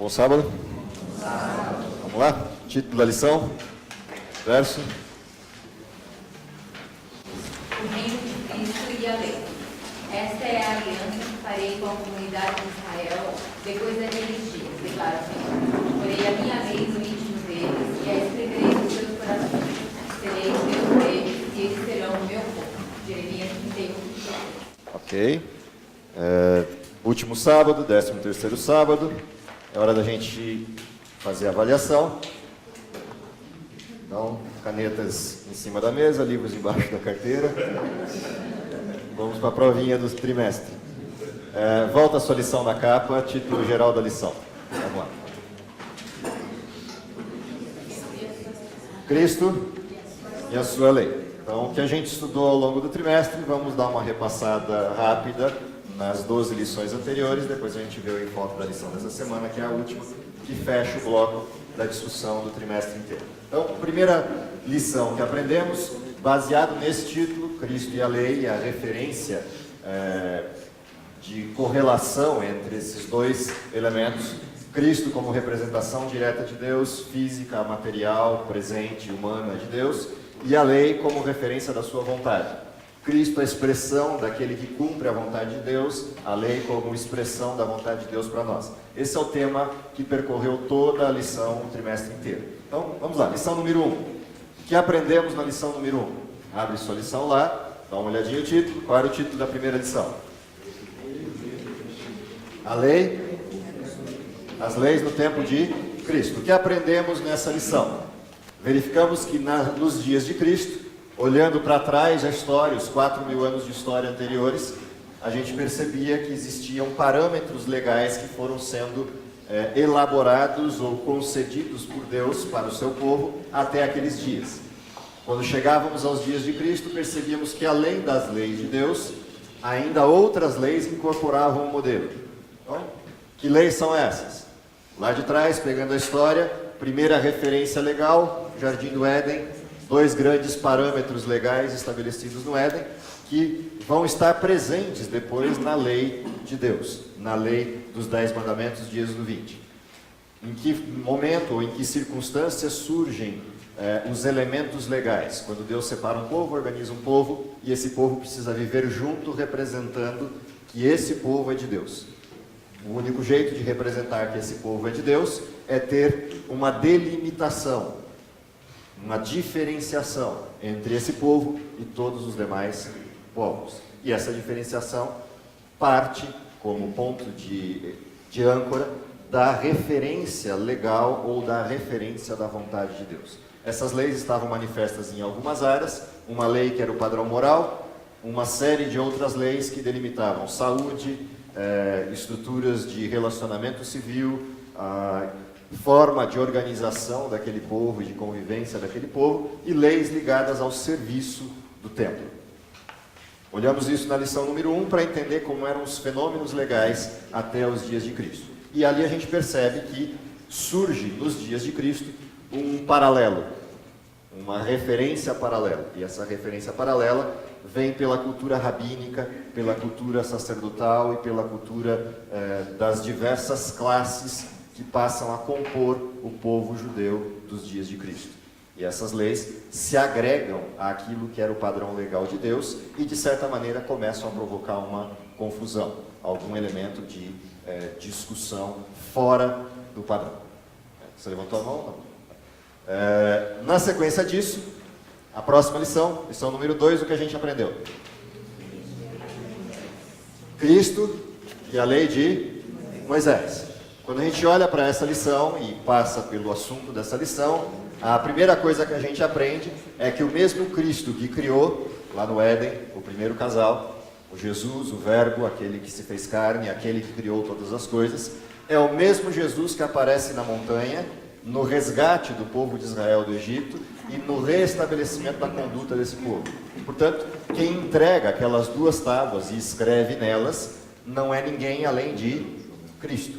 Bom sábado. Vamos lá? Título da lição. Verso. O reino de Cristo e a lei. Esta é a aliança que farei com a comunidade de Israel depois daqueles dias, declara o Senhor. Porei a minha lei no íntimo deles e a escreverei nos seus corações. Serei o Deus deles e eles serão o meu povo. Jeremias 31. Ok. Último sábado, 13º sábado. É hora da gente fazer a avaliação. Então, canetas em cima da mesa, livros embaixo da carteira. Vamos para a provinha do trimestre. Volta a sua lição na capa, título geral da lição. Vamos lá. Cristo e a sua lei. Então, o que a gente estudou ao longo do trimestre, vamos dar uma repassada rápida nas 12 lições anteriores, depois a gente vê o enfoque da lição dessa semana, que é a última, que fecha o bloco da discussão do trimestre inteiro. Então, a primeira lição que aprendemos, baseado nesse título, Cristo e a Lei, a referência de correlação entre esses dois elementos, Cristo como representação direta de Deus, física, material, presente, humana de Deus, e a lei como referência da sua vontade. Cristo, a expressão daquele que cumpre a vontade de Deus, a lei como expressão da vontade de Deus para nós. Esse é o tema que percorreu toda a lição o trimestre inteiro. Então, vamos lá, lição número 1. O que aprendemos na lição número 1? Abre sua lição lá, dá uma olhadinha no título. Qual era o título da primeira lição? A lei, as leis no tempo de Cristo. O que aprendemos nessa lição? Verificamos que nos dias de Cristo, olhando para trás a história, os 4.000 anos de história anteriores, a gente percebia que existiam parâmetros legais que foram sendo elaborados ou concedidos por Deus para o seu povo até aqueles dias. Quando chegávamos aos dias de Cristo, percebíamos que além das leis de Deus, ainda outras leis incorporavam o modelo. Então, que leis são essas? Lá de trás, pegando a história, primeira referência legal, Jardim do Éden, 2 grandes parâmetros legais estabelecidos no Éden, que vão estar presentes depois na lei de Deus, na lei dos 10 mandamentos de Êxodo 20. Em que momento ou em que circunstâncias surgem os elementos legais? Quando Deus separa um povo, organiza um povo, e esse povo precisa viver junto, representando que esse povo é de Deus. O único jeito de representar que esse povo é de Deus é ter uma delimitação, uma diferenciação entre esse povo e todos os demais povos. E essa diferenciação parte, como ponto de âncora, da referência legal ou da referência da vontade de Deus. Essas leis estavam manifestas em algumas áreas, uma lei que era o padrão moral, uma série de outras leis que delimitavam saúde, estruturas de relacionamento civil, forma de organização daquele povo e de convivência daquele povo, e leis ligadas ao serviço do templo. Olhamos isso na lição número 1 para entender como eram os fenômenos legais até os dias de Cristo. E ali a gente percebe que surge nos dias de Cristo um paralelo, uma referência paralela. E essa referência paralela vem pela cultura rabínica, pela cultura sacerdotal e pela cultura das diversas classes que passam a compor o povo judeu dos dias de Cristo. E essas leis se agregam àquilo que era o padrão legal de Deus e, de certa maneira, começam a provocar uma confusão, algum elemento de discussão fora do padrão. Você levantou a mão? Não. Na sequência disso, a próxima lição, lição número 2, o que a gente aprendeu? Cristo e a lei de Moisés. Quando a gente olha para essa lição e passa pelo assunto dessa lição, a primeira coisa que a gente aprende é que o mesmo Cristo que criou, lá no Éden, o primeiro casal, o Jesus, o Verbo, aquele que se fez carne, aquele que criou todas as coisas, é o mesmo Jesus que aparece na montanha, no resgate do povo de Israel do Egito e no reestabelecimento da conduta desse povo. Portanto, quem entrega aquelas 2 tábuas e escreve nelas não é ninguém além de Cristo.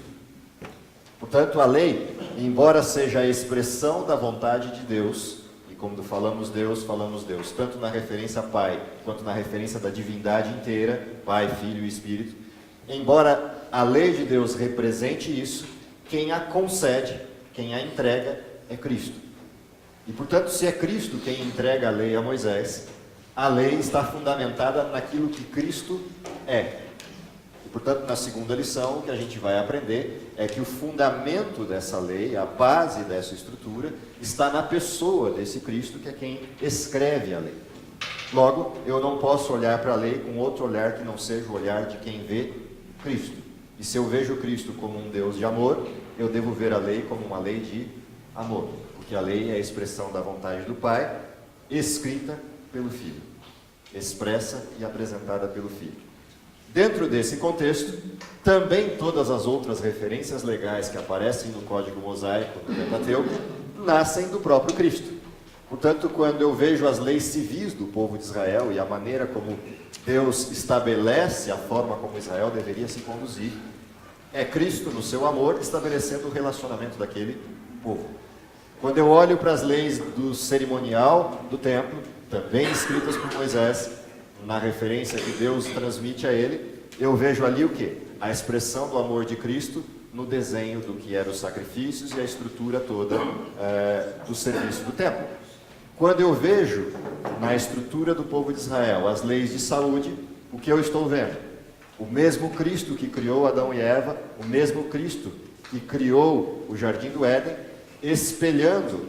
Portanto, a lei, embora seja a expressão da vontade de Deus, e quando falamos Deus, tanto na referência Pai, quanto na referência da divindade inteira, Pai, Filho e Espírito, embora a lei de Deus represente isso, quem a concede, quem a entrega é Cristo. E, portanto, se é Cristo quem entrega a lei a Moisés, a lei está fundamentada naquilo que Cristo é. E, portanto, na segunda lição, o que a gente vai aprender é que o fundamento dessa lei, a base dessa estrutura, está na pessoa desse Cristo, que é quem escreve a lei. Logo, eu não posso olhar para a lei com outro olhar que não seja o olhar de quem vê Cristo. E se eu vejo Cristo como um Deus de amor, eu devo ver a lei como uma lei de amor. Porque a lei é a expressão da vontade do Pai, escrita pelo Filho, expressa e apresentada pelo Filho. Dentro desse contexto, também todas as outras referências legais que aparecem no Código Mosaico do Pentateuco nascem do próprio Cristo. Portanto, quando eu vejo as leis civis do povo de Israel e a maneira como Deus estabelece a forma como Israel deveria se conduzir, é Cristo, no seu amor, estabelecendo o relacionamento daquele povo. Quando eu olho para as leis do cerimonial do templo, também escritas por Moisés, na referência que Deus transmite a ele, eu vejo ali o quê? A expressão do amor de Cristo no desenho do que eram os sacrifícios e a estrutura toda do serviço do templo. Quando eu vejo na estrutura do povo de Israel as leis de saúde, o que eu estou vendo? O mesmo Cristo que criou Adão e Eva, o mesmo Cristo que criou o Jardim do Éden, espelhando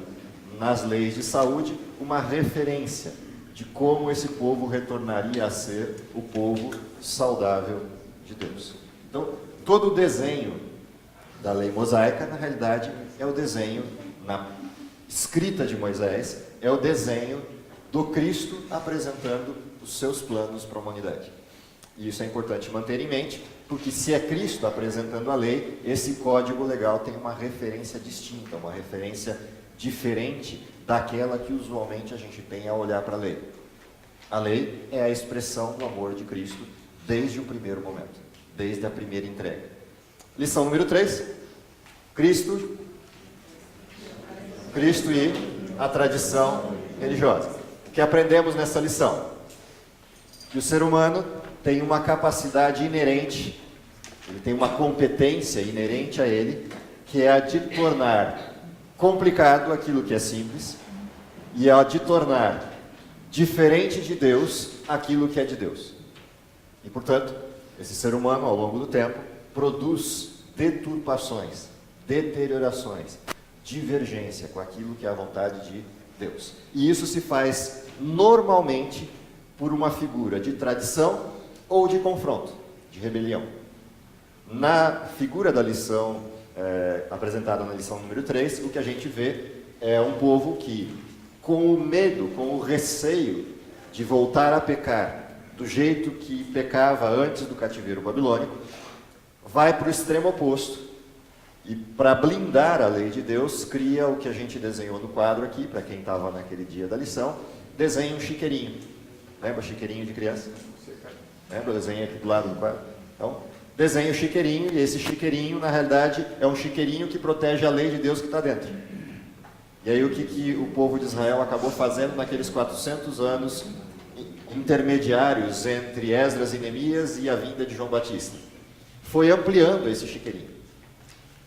nas leis de saúde uma referência de como esse povo retornaria a ser o povo saudável de Deus. Então, todo o desenho da lei mosaica, na realidade, é o desenho na escrita de Moisés, é o desenho do Cristo apresentando os seus planos para a humanidade. E isso é importante manter em mente, porque se é Cristo apresentando a lei, esse código legal tem uma referência distinta, uma referência diferente daquela que usualmente a gente tem ao olhar para a lei. A lei é a expressão do amor de Cristo desde o primeiro momento, desde a primeira entrega. Lição número 3, Cristo e a tradição religiosa. O que aprendemos nessa lição? Que o ser humano tem uma capacidade inerente, ele tem uma competência inerente a ele, que é a de tornar complicado aquilo que é simples e a de tornar diferente de Deus aquilo que é de Deus. E, portanto, esse ser humano, ao longo do tempo, produz deturpações, deteriorações, divergência com aquilo que é a vontade de Deus. E isso se faz normalmente por uma figura de tradição ou de confronto, de rebelião. Na figura da lição apresentada na lição número 3, o que a gente vê é um povo que, com o medo, com o receio de voltar a pecar do jeito que pecava antes do cativeiro babilônico, vai para o extremo oposto e, para blindar a lei de Deus, cria o que a gente desenhou no quadro aqui, para quem estava naquele dia da lição, desenha um chiqueirinho. Lembra o chiqueirinho de criança? Lembra? Desenha aqui do lado do quadro. Então, desenha o chiqueirinho, e esse chiqueirinho, na realidade, é um chiqueirinho que protege a lei de Deus que está dentro. E aí o que o povo de Israel acabou fazendo naqueles 400 anos intermediários entre Esdras e Neemias e a vinda de João Batista? Foi ampliando esse chiqueirinho,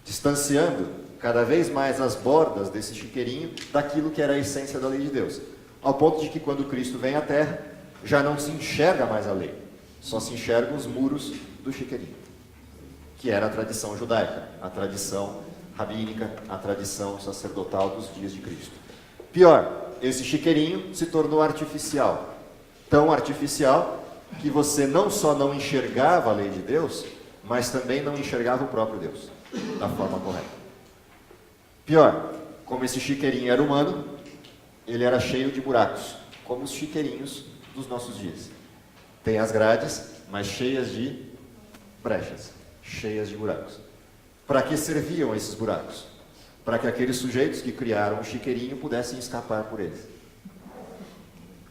distanciando cada vez mais as bordas desse chiqueirinho daquilo que era a essência da lei de Deus. Ao ponto de que quando Cristo vem à Terra, já não se enxerga mais a lei, só se enxergam os muros do chiqueirinho, que era a tradição judaica, a tradição rabínica, a tradição sacerdotal dos dias de Cristo. Pior, esse chiqueirinho se tornou artificial, tão artificial que você não só não enxergava a lei de Deus, mas também não enxergava o próprio Deus da forma correta. Pior, como esse chiqueirinho era humano, ele era cheio de buracos, como os chiqueirinhos dos nossos dias. Tem as grades, mas cheias de brechas, cheias de buracos. Para que serviam esses buracos? Para que aqueles sujeitos que criaram o chiqueirinho pudessem escapar por eles.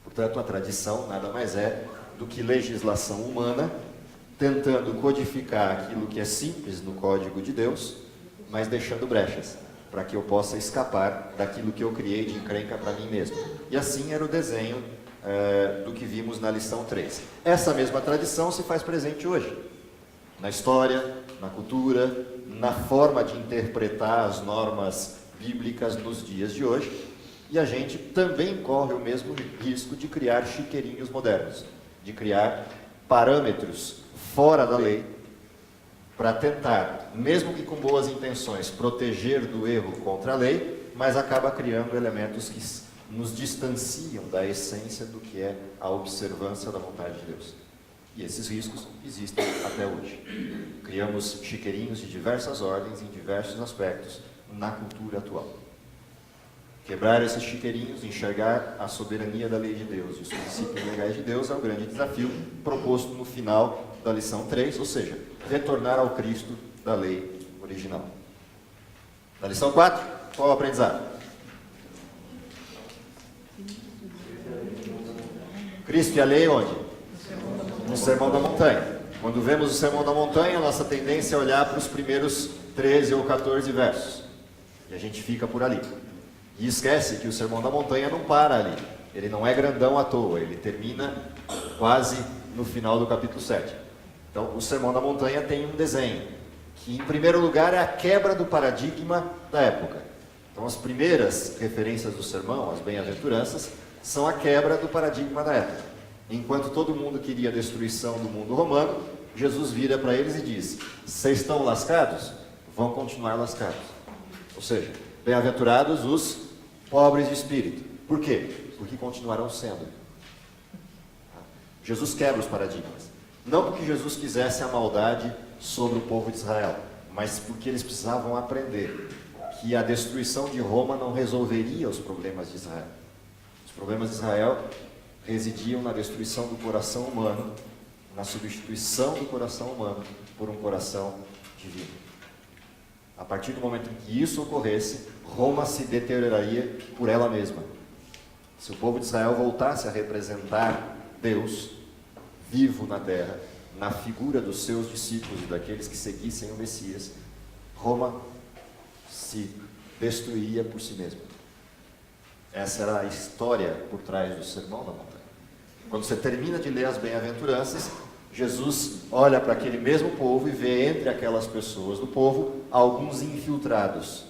Portanto, a tradição nada mais é do que legislação humana, tentando codificar aquilo que é simples no código de Deus, mas deixando brechas, para que eu possa escapar daquilo que eu criei de encrenca para mim mesmo. E assim era o desenho do que vimos na lição 3. Essa mesma tradição se faz presente hoje, na história, na cultura, na forma de interpretar as normas bíblicas nos dias de hoje, e a gente também corre o mesmo risco de criar chiqueirinhos modernos, de criar parâmetros fora da lei, para tentar, mesmo que com boas intenções, proteger do erro contra a lei, mas acaba criando elementos que nos distanciam da essência do que é a observância da vontade de Deus. E esses riscos existem até hoje. Criamos chiqueirinhos de diversas ordens, em diversos aspectos, na cultura atual. Quebrar esses chiqueirinhos, enxergar a soberania da lei de Deus e os princípios legais de Deus é o grande desafio proposto no final da lição 3, ou seja, retornar ao Cristo da lei original. Na lição 4, qual o aprendizado? Cristo e a lei onde? No Sermão da Montanha. Quando vemos o Sermão da Montanha, a nossa tendência é olhar para os primeiros 13 ou 14 versos. E a gente fica por ali. E esquece que o Sermão da Montanha não para ali. Ele não é grandão à toa, ele termina quase no final do capítulo 7. Então, o Sermão da Montanha tem um desenho, que em primeiro lugar é a quebra do paradigma da época. Então, as primeiras referências do sermão, as bem-aventuranças, são a quebra do paradigma da época. Enquanto todo mundo queria a destruição do mundo romano, Jesus vira para eles e diz: vocês estão lascados? Vão continuar lascados. Ou seja, bem-aventurados os pobres de espírito. Por quê? Porque continuarão sendo. Jesus quebra os paradigmas. Não porque Jesus quisesse a maldade sobre o povo de Israel, mas porque eles precisavam aprender que a destruição de Roma não resolveria os problemas de Israel. Os problemas de Israel residiam na destruição do coração humano, na substituição do coração humano por um coração divino. A partir do momento em que isso ocorresse, Roma se deterioraria por ela mesma. Se o povo de Israel voltasse a representar Deus vivo na terra, na figura dos seus discípulos e daqueles que seguissem o Messias, Roma se destruiria por si mesma. Essa era a história por trás do Sermão da Montanha. Quando você termina de ler as bem-aventuranças, Jesus olha para aquele mesmo povo e vê entre aquelas pessoas do povo alguns infiltrados,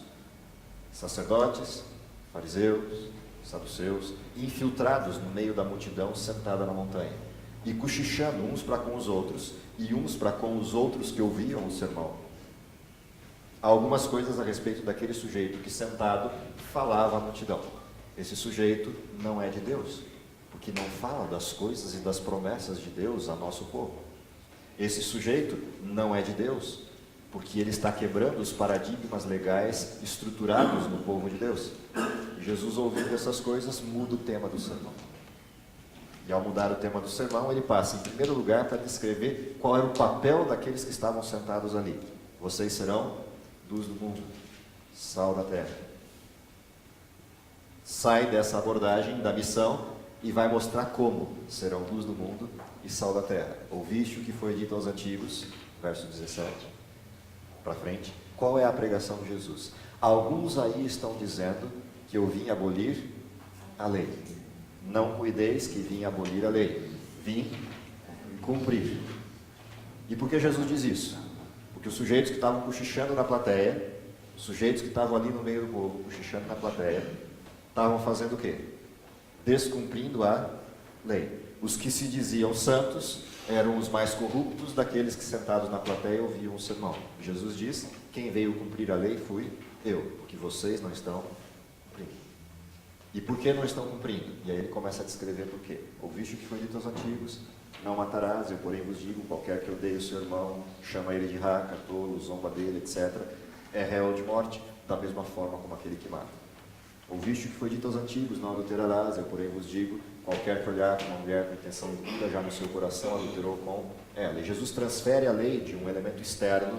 sacerdotes, fariseus, saduceus, infiltrados no meio da multidão sentada na montanha, e cochichando uns para com os outros, e uns para com os outros que ouviam o sermão. Há algumas coisas a respeito daquele sujeito que sentado falava à multidão. Esse sujeito não é de Deus, porque não fala das coisas e das promessas de Deus a nosso povo. Esse sujeito não é de Deus, porque ele está quebrando os paradigmas legais estruturados no povo de Deus. E Jesus, ouvindo essas coisas, muda o tema do sermão. E ao mudar o tema do sermão, ele passa, em primeiro lugar, para descrever qual era o papel daqueles que estavam sentados ali. Vocês serão luz do mundo, sal da terra. Sai dessa abordagem da missão e vai mostrar como serão luz do mundo e sal da terra. Ouviste o que foi dito aos antigos, verso 17, para frente. Qual é a pregação de Jesus? Alguns aí estão dizendo que eu vim abolir a lei. Não cuideis que vim abolir a lei, vim cumprir. E por que Jesus diz isso? Porque os sujeitos que estavam cochichando na plateia, os sujeitos que estavam ali no meio do povo, cochichando na plateia, estavam fazendo o quê? Descumprindo a lei. Os que se diziam santos eram os mais corruptos daqueles que sentados na plateia ouviam o sermão. Jesus diz: quem veio cumprir a lei fui eu, porque vocês não estão cumprindo. E por que não estão cumprindo? E aí ele começa a descrever por quê. Ouviste o que foi dito aos antigos: não matarás, eu porém vos digo, qualquer que odeie o seu irmão, chama ele de raca, tolo, zomba dele, etc., é réu de morte, da mesma forma como aquele que mata. Ouviste o que foi dito aos antigos: não adulterarás, eu porém vos digo, qualquer que olhar para uma mulher com intenção impura, já no seu coração adulterou com ela. E Jesus transfere a lei de um elemento externo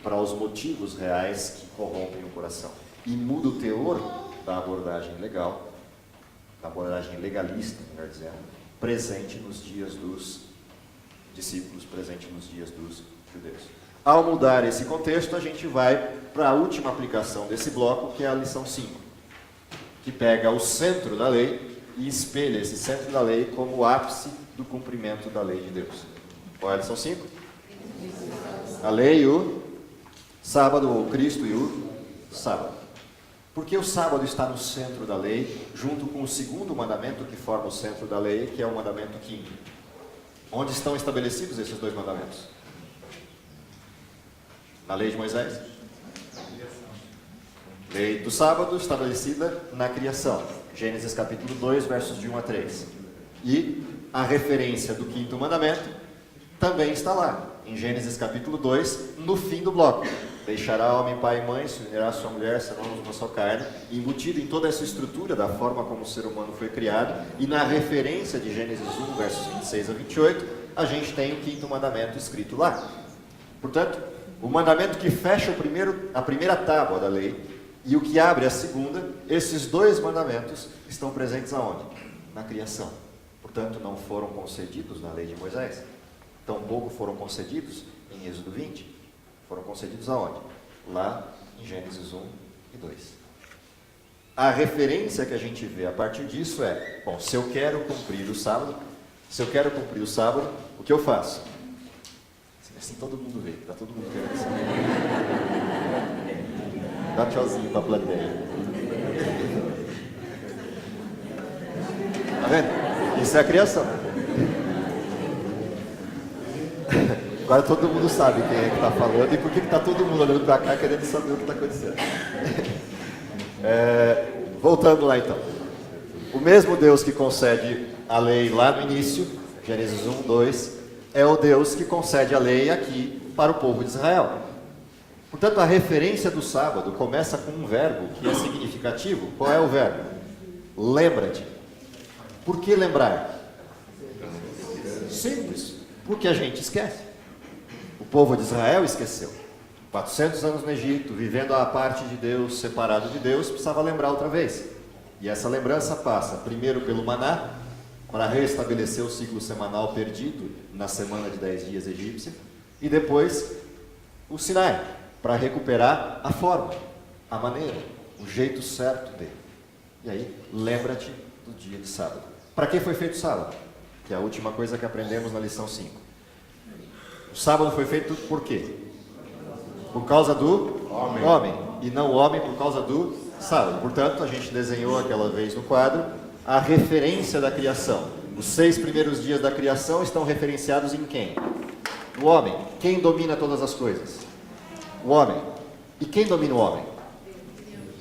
para os motivos reais que corrompem o coração. E muda o teor da abordagem legal, da abordagem legalista, melhor dizendo, presente nos dias dos discípulos, presente nos dias dos judeus. Ao mudar esse contexto, a gente vai para a última aplicação desse bloco, que é a lição 5, que pega o centro da lei e espelha esse centro da lei como o ápice do cumprimento da lei de Deus. Qual é a lição 5? A lei e o Sábado, ou Cristo e o sábado. Porque o sábado está no centro da lei, junto com o segundo mandamento que forma o centro da lei, que é o mandamento quinto. Onde estão estabelecidos esses dois mandamentos? Na lei de Moisés. Lei do sábado estabelecida na criação. Gênesis capítulo 2, versos de 1 a 3. E a referência do quinto mandamento também está lá, em Gênesis capítulo 2, no fim do bloco. Deixará homem pai e mãe, se unirá a sua mulher, serão uma só carne. Embutido em toda essa estrutura da forma como o ser humano foi criado, e na referência de Gênesis 1, versos 26 a 28, a gente tem o quinto mandamento escrito lá. Portanto, o mandamento que fecha a primeira tábua da lei e o que abre a segunda, esses dois mandamentos estão presentes aonde? Na criação. Portanto, não foram concedidos na lei de Moisés. Tampouco foram concedidos em Êxodo 20. Foram concedidos aonde? Lá em Gênesis 1 e 2. A referência que a gente vê a partir disso é, bom, se eu quero cumprir o sábado, o que eu faço? Assim todo mundo vê, está todo mundo querendo saber. Dá tchauzinho para a plateia. Tá vendo? Isso é a criação. Agora todo mundo sabe quem é que está falando e por que está todo mundo olhando para cá querendo saber o que está acontecendo. Voltando lá então. O mesmo Deus que concede a lei lá no início, Gênesis 1, 2, é o Deus que concede a lei aqui para o povo de Israel. Portanto, a referência do sábado começa com um verbo que é significativo. Qual é o verbo? Lembra-te. Por que lembrar? Simples. Porque a gente esquece. O povo de Israel esqueceu. 400 anos no Egito, vivendo à parte de Deus, separado de Deus, precisava lembrar outra vez. E essa lembrança passa primeiro pelo maná, para restabelecer o ciclo semanal perdido na semana de 10 dias egípcia, e depois o Sinai, para recuperar a forma, a maneira, o jeito certo dele. E aí, lembra-te do dia de sábado. Para que foi feito o sábado? Que é a última coisa que aprendemos na lição 5. O sábado foi feito por quê? Por causa do homem. E não o homem por causa do sábado. Portanto, a gente desenhou aquela vez no quadro a referência da criação. Os 6 primeiros dias da criação estão referenciados em quem? O homem. Quem domina todas as coisas? O homem. E quem domina o homem?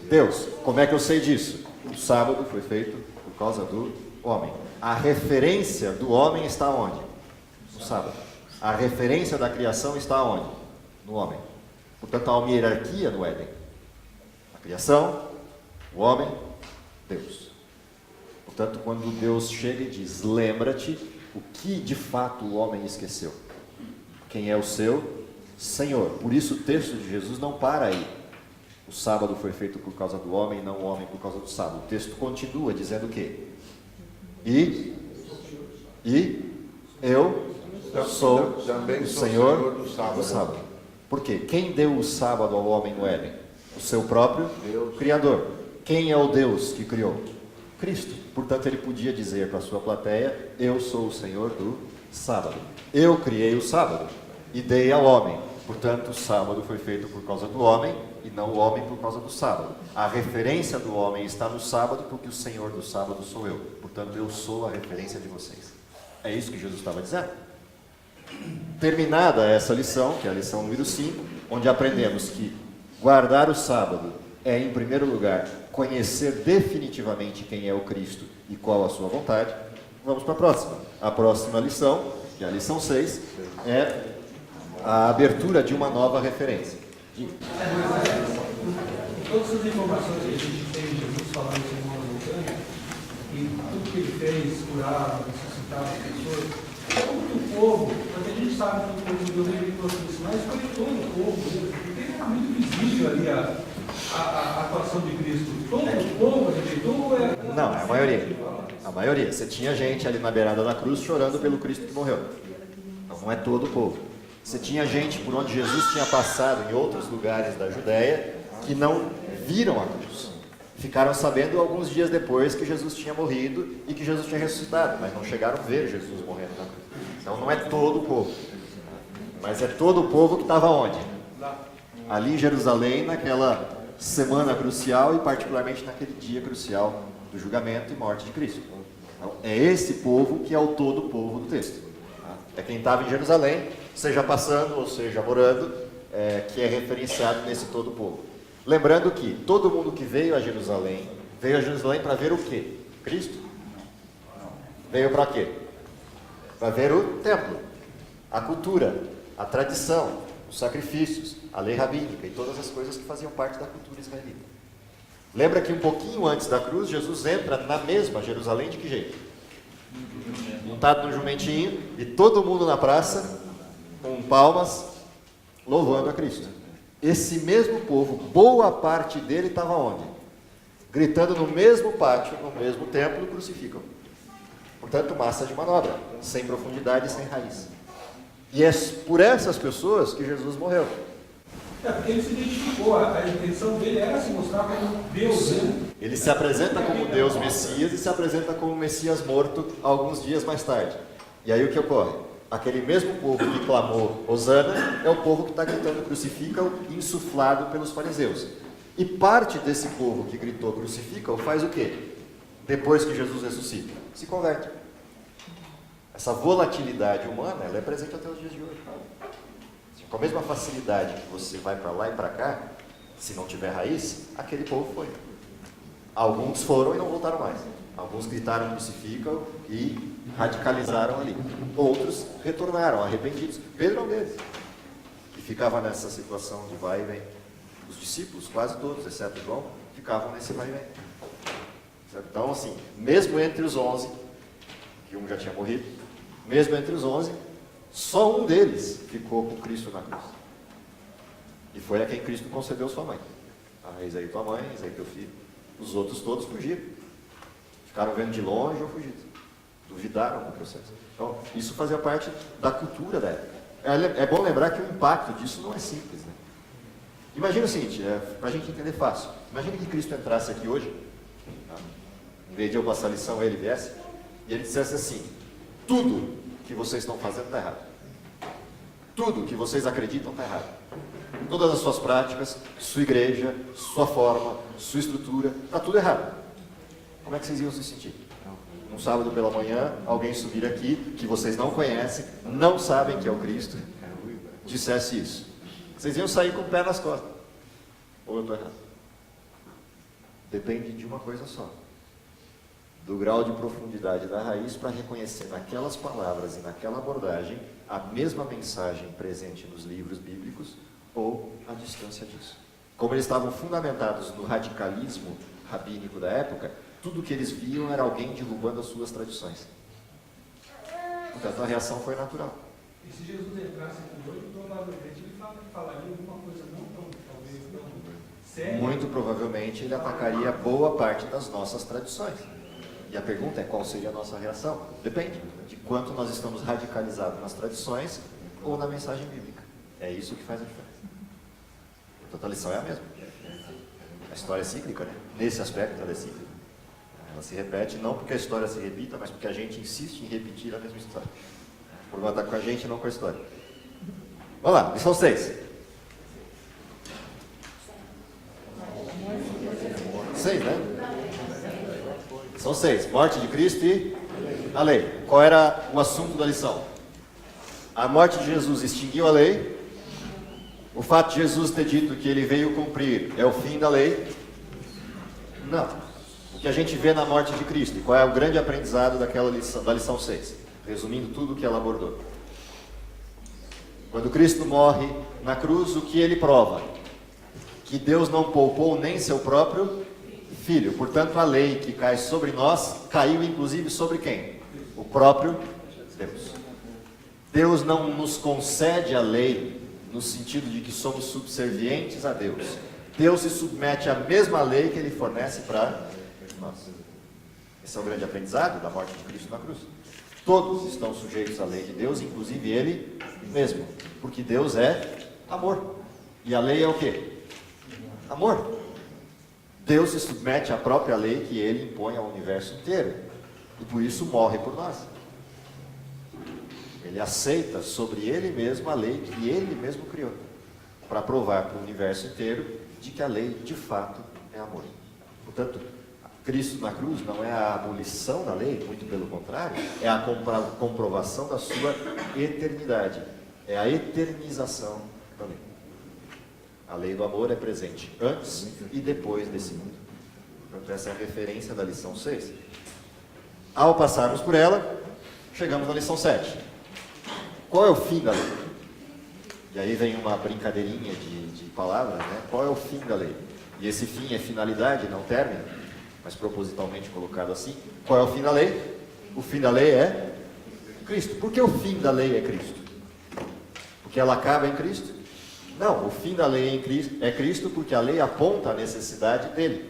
Deus. Como é que eu sei disso? O sábado foi feito por causa do homem. A referência do homem está onde? No sábado. A referência da criação está onde? No homem. Portanto, há uma hierarquia no Éden. A criação, o homem, Deus. Portanto, quando Deus chega e diz, lembra-te, o que de fato o homem esqueceu? Quem é o seu Senhor. Por isso o texto de Jesus não para aí. O sábado foi feito por causa do homem, não o homem por causa do sábado. O texto continua dizendo o quê? E eu sou também o sou Senhor do sábado. Por quê? Quem deu o sábado ao homem no Éden? O seu próprio Deus. Criador. Quem é o Deus que criou? Cristo. Portanto, ele podia dizer para a sua plateia, eu sou o Senhor do sábado. Eu criei o sábado e dei ao homem. Portanto, o sábado foi feito por causa do homem e não o homem por causa do sábado. A referência do homem está no sábado porque o Senhor do sábado sou eu. Portanto, eu sou a referência de vocês. É isso que Jesus estava dizendo. Terminada essa lição, que é a lição número 5, onde aprendemos que guardar o sábado é, em primeiro lugar, conhecer definitivamente quem é o Cristo e qual a sua vontade. Vamos para a próxima. A próxima lição, que é a lição 6, é a abertura de uma nova referência. Todas as informações que a gente tem de Jesus falando em Sermão da Montanha, e tudo que ele fez, curar, ressuscitar as pessoas, como que o povo, porque a gente sabe que o povo judeu ele trouxe isso, mas foi todo o povo mesmo, porque está muito visível ali a atuação de Cristo. Todo o povo rejeitou? Não, é a maioria. A maioria. Você tinha gente ali na beirada da cruz chorando pelo Cristo que morreu. Não é todo o povo. Você tinha gente por onde Jesus tinha passado em outros lugares da Judéia que não viram a cruz. Ficaram sabendo alguns dias depois que Jesus tinha morrido e que Jesus tinha ressuscitado, mas não chegaram a ver Jesus morrendo na cruz. Então não é todo o povo. Mas é todo o povo que estava onde? ali em Jerusalém, naquela semana crucial e particularmente naquele dia crucial do julgamento e morte de Cristo. Então, é esse povo que é o todo povo do texto. É quem estava em Jerusalém, seja passando ou seja morando, que é referenciado nesse todo povo. Lembrando que todo mundo que veio a Jerusalém para ver o quê? Cristo? Veio para quê? Para ver o templo, a cultura, a tradição, os sacrifícios, a lei rabínica e todas as coisas que faziam parte da cultura israelita. Lembra que um pouquinho antes da cruz, Jesus entra na mesma Jerusalém de que jeito? Montado no jumentinho e todo mundo na praça, com palmas, louvando a Cristo. Esse mesmo povo, boa parte dele estava onde? Gritando no mesmo pátio, no mesmo templo, crucificam. Portanto, massa de manobra, sem profundidade e sem raiz. E é por essas pessoas que Jesus morreu. Porque ele se identificou, a intenção dele era se mostrar como Deus, né? Ele se apresenta como Deus Messias e se apresenta como Messias morto alguns dias mais tarde. E aí o que ocorre? Aquele mesmo povo que clamou Hosana é o povo que está gritando crucifica-o, insuflado pelos fariseus. E parte desse povo que gritou crucifica-o faz o quê? Depois que Jesus ressuscita, se converte. Essa volatilidade humana, ela é presente até os dias de hoje. Com a mesma facilidade que você vai para lá e para cá, se não tiver raiz, aquele povo foi. Alguns foram e não voltaram mais. Alguns gritaram crucificam e radicalizaram ali. Outros retornaram, arrependidos. Pedro é um deles, que ficava nessa situação de vai e vem. Os discípulos, quase todos, exceto João, ficavam nesse vai e vem. Então, assim, mesmo entre os 11, que um já tinha morrido, mesmo entre os 11, só um deles ficou com Cristo na cruz. E foi a quem Cristo concedeu sua mãe. Eis aí tua mãe, eis aí teu filho. Os outros todos fugiram. Ficaram vendo de longe ou fugidos. Duvidaram do processo. Então, isso fazia parte da cultura da época. É bom lembrar que o impacto disso não é simples, né? Imagina o seguinte, para a gente entender fácil. Imagina que Cristo entrasse aqui hoje, em vez de eu passar a lição, ele viesse, e ele dissesse assim: tudo que vocês estão fazendo está errado. Tudo que vocês acreditam está errado. Todas as suas práticas, sua igreja, sua forma, sua estrutura, está tudo errado. Como é que vocês iam se sentir? Um sábado pela manhã, alguém subir aqui, que vocês não conhecem, não sabem que é o Cristo, dissesse isso. Vocês iam sair com o pé nas costas. Ou eu estou errado? Depende de uma coisa só. Do grau de profundidade da raiz para reconhecer naquelas palavras e naquela abordagem a mesma mensagem presente nos livros bíblicos ou a distância disso. Como eles estavam fundamentados no radicalismo rabínico da época, tudo que eles viam era alguém derrubando as suas tradições. Portanto, a reação foi natural. E se Jesus entrasse aqui hoje, provavelmente ele falaria alguma coisa não tão, talvez, não séria. Muito provavelmente ele atacaria boa parte das nossas tradições. E a pergunta é qual seria a nossa reação? Depende de quanto nós estamos radicalizados nas tradições ou na mensagem bíblica. É isso que faz a diferença. Portanto, a lição é a mesma. A história é cíclica, né? Nesse aspecto ela é cíclica. Ela se repete não porque a história se repita, mas porque a gente insiste em repetir a mesma história. O problema está com a gente e não com a história. Vamos lá, lição 6. 6, né? São 6. Morte de Cristo e a lei. Qual era o assunto da lição? A morte de Jesus extinguiu a lei. O fato de Jesus ter dito que ele veio cumprir é o fim da lei? Não. O que a gente vê na morte de Cristo? E qual é o grande aprendizado daquela lição, da lição 6? Resumindo tudo o que ela abordou. Quando Cristo morre na cruz, o que ele prova? Que Deus não poupou nem seu próprio Filho. Portanto, a lei que cai sobre nós, caiu inclusive sobre quem? O próprio Deus. Deus não nos concede a lei no sentido de que somos subservientes a Deus. Deus se submete à mesma lei que ele fornece para nós. Esse é o grande aprendizado da morte de Cristo na cruz. Todos estão sujeitos à lei de Deus, inclusive ele mesmo. Porque Deus é amor. E a lei é o quê? Amor. Deus se submete à própria lei que ele impõe ao universo inteiro. E por isso morre por nós. Ele aceita sobre ele mesmo a lei que ele mesmo criou. para provar para o universo inteiro de que a lei, de fato, é amor. Portanto, Cristo na cruz não é a abolição da lei, muito pelo contrário, é a comprovação da sua eternidade, é a eternização da lei. A lei do amor é presente antes e depois desse mundo. Portanto, essa é a referência da lição 6. Ao passarmos por ela, chegamos na lição 7. Qual é o fim da lei? E aí vem uma brincadeirinha de palavras, né? Qual é o fim da lei? E esse fim é finalidade, não término, mas propositalmente colocado assim. Qual é o fim da lei? O fim da lei é Cristo. Por que o fim da lei é Cristo? Porque ela acaba em Cristo? Não, o fim da lei é Cristo porque a lei aponta a necessidade dele.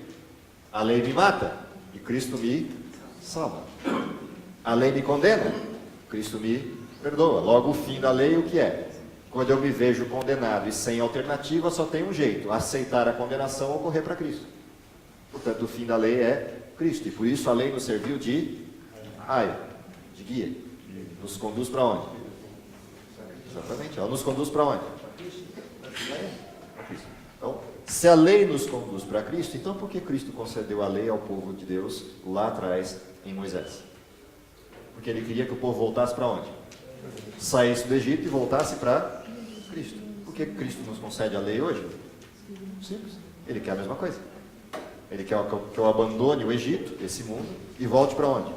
A lei me mata e Cristo me salva. A lei me condena, Cristo me perdoa. Logo, o fim da lei o que é? Quando eu me vejo condenado e sem alternativa, só tem um jeito: aceitar a condenação ou correr para Cristo. Portanto, o fim da lei é Cristo. E por isso a lei nos serviu de raio, de guia. Nos conduz para onde? Exatamente, ela nos conduz para onde? Então, se a lei nos conduz para Cristo, então por que Cristo concedeu a lei ao povo de Deus lá atrás em Moisés? Porque ele queria que o povo voltasse para onde? Saísse do Egito e voltasse para Cristo. Por que Cristo nos concede a lei hoje? Simples. Ele quer a mesma coisa. Ele quer que eu abandone o Egito, esse mundo, e volte para onde?